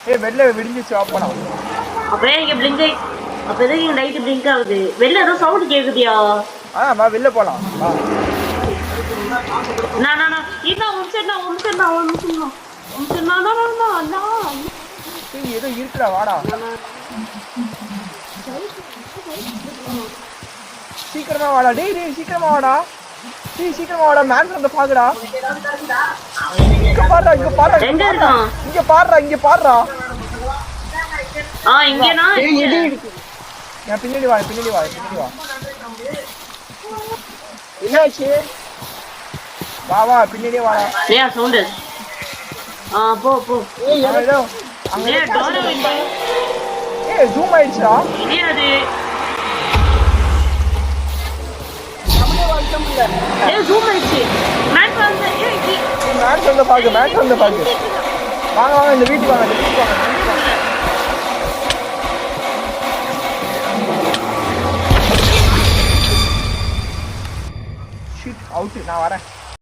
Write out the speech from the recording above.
ஏய் வெளில விடிஞ்சிச்சு ஓபனா. அப்பவே இங்க blink ஆயி அப்ப எதுக்கு இங்க லைட் blink ஆகுது? வெளில ஏதோ சவுண்ட் கேக்குதியா? வா வெளில போலாம். வா. நான் இத உம்சனா. ஏய் ஏதோ இருக்குடா வாடா. சீக்கிரமா வாடா. டேய் சீக்கிரமா வாடா. சீக்கிரமா வாடா. மேன் வந்து பாக்குடா. இங்க பாருடா. எங்க இருக்கான்? இங்க பாருடா. இங்கனா நான் பின்னாடி வா. என்னாச்சு? வா பின்னாடியே வாடா. ஏய் சவுண்ட். போ. ஏய் ஏதோ அங்க டோர் விண்டோ. ஏய் ஜூம் ஆயிடுச்சா? அது ஜூம் ஆயிடுச்சு. மேன் வந்து பாக்கு. வாங்க இந்த வீட்டுக்கு வாங்க. Shit out. நான் வரேன்.